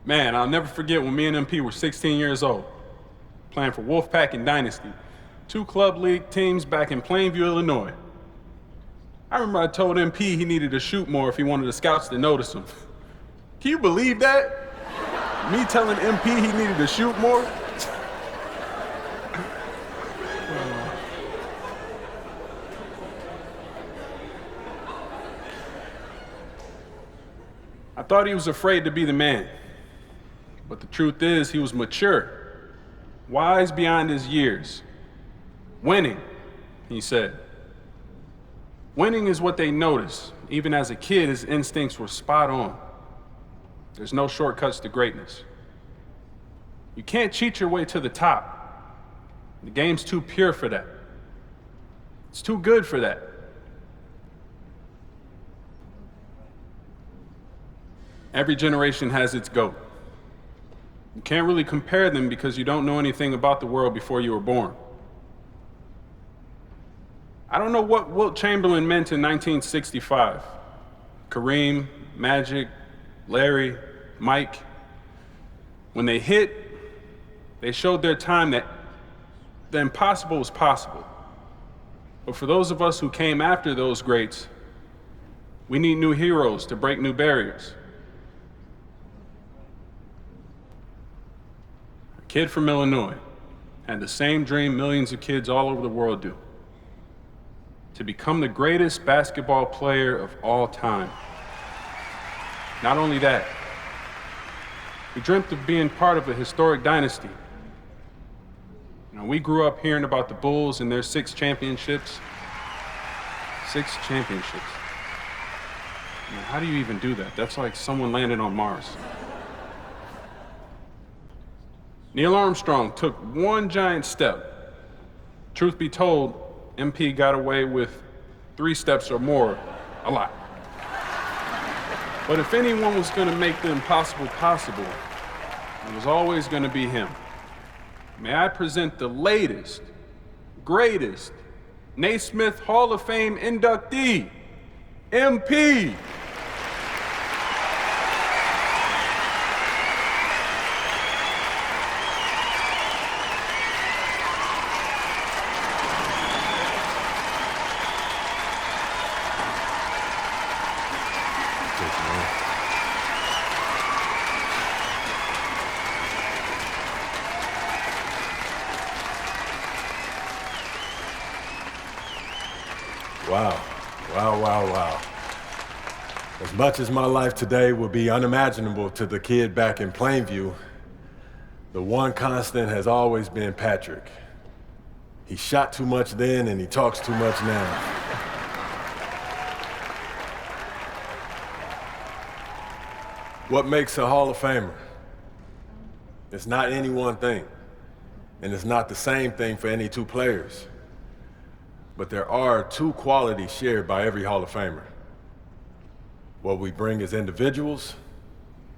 Man, I'll never forget when me and MP were 16 years old, playing for Wolfpack and Dynasty, two club league teams back in Plainview, Illinois. I remember I told MP he needed to shoot more if he wanted the scouts to notice him. Can you believe that? Me telling MP he needed to shoot more? I thought he was afraid to be the man. But the truth is, he was mature, wise beyond his years. Winning, he said. Winning is what they notice. Even as a kid, his instincts were spot on. There's no shortcuts to greatness. You can't cheat your way to the top. The game's too pure for that. It's too good for that. Every generation has its GOAT. You can't really compare them because you don't know anything about the world before you were born. I don't know what Wilt Chamberlain meant in 1965. Kareem, Magic, Larry, Mike. When they hit, they showed their time that the impossible was possible. But for those of us who came after those greats, we need new heroes to break new barriers. Kid from Illinois had the same dream millions of kids all over the world do: to become the greatest basketball player of all time. Not only that, we dreamt of being part of a historic dynasty. We grew up hearing about the Bulls and their 6 championships. 6 championships. How do you even do that? That's like someone landed on Mars. Neil Armstrong took one giant step. Truth be told, MP got away with 3 steps or more a lot. But if anyone was going to make the impossible possible, it was always going to be him. May I present the latest, greatest Naismith Hall of Fame inductee, MP. Wow. As much as my life today will be unimaginable to the kid back in Plainview, the one constant has always been Patrick. He shot too much then and he talks too much now. What makes a Hall of Famer? It's not any one thing, and it's not the same thing for any 2 players. But there are 2 qualities shared by every Hall of Famer: what we bring as individuals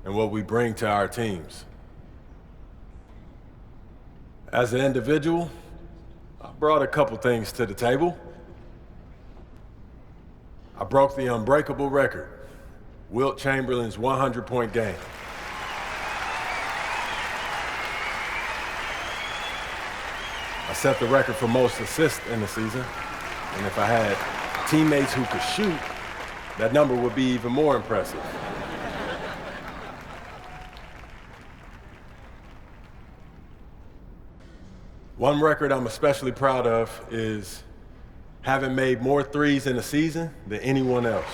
and what we bring to our teams. As an individual, I brought a couple things to the table. I broke the unbreakable record, Wilt Chamberlain's 100-point game. I set the record for most assists in the season, and if I had teammates who could shoot, that number would be even more impressive. One record I'm especially proud of is having made more threes in a season than anyone else.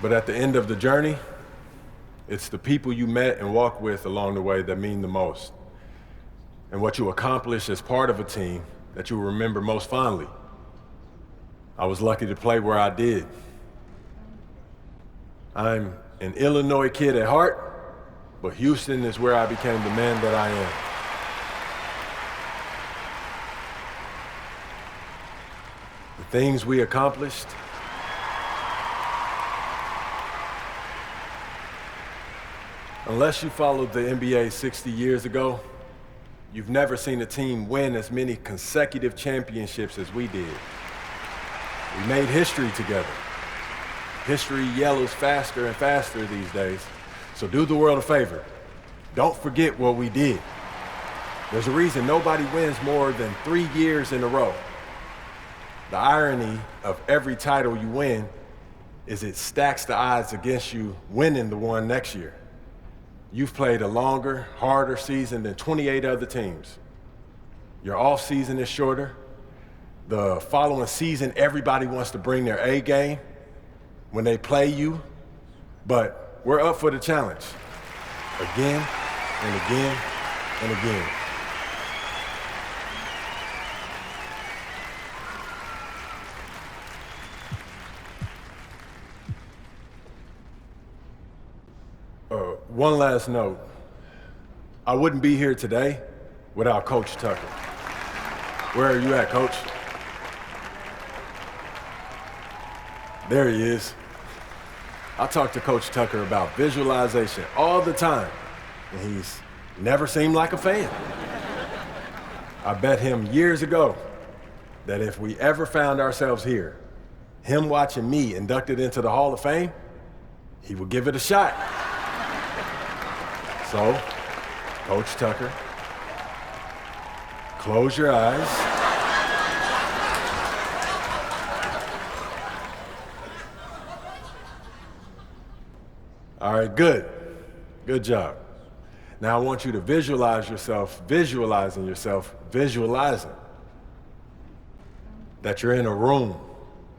But at the end of the journey, it's the people you met and walked with along the way that mean the most, and what you accomplish as part of a team that you will remember most fondly. I was lucky to play where I did. I'm an Illinois kid at heart, but Houston is where I became the man that I am. The things we accomplished, unless you followed the NBA 60 years ago, you've never seen a team win as many consecutive championships as we did. We made history together. History yellows faster and faster these days. So do the world a favor. Don't forget what we did. There's a reason nobody wins more than 3 years in a row. The irony of every title you win is it stacks the odds against you winning the one next year. You've played a longer, harder season than 28 other teams. Your off season is shorter. The following season, everybody wants to bring their A game when they play you, but we're up for the challenge again and again and again. One last note. I wouldn't be here today without Coach Tucker. Where are you at, Coach? There he is. I talk to Coach Tucker about visualization all the time, and he's never seemed like a fan. I bet him years ago that if we ever found ourselves here, him watching me inducted into the Hall of Fame, he would give it a shot. So, Coach Tucker, close your eyes. All right, good. Good job. Now I want you to visualize yourself, visualizing that you're in a room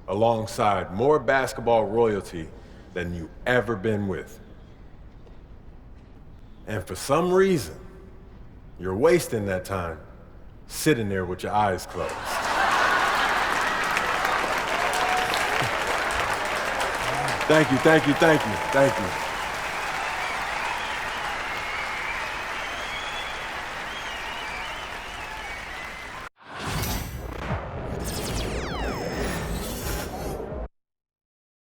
alongside more basketball royalty than you've ever been with. And for some reason, you're wasting that time sitting there with your eyes closed. Thank you.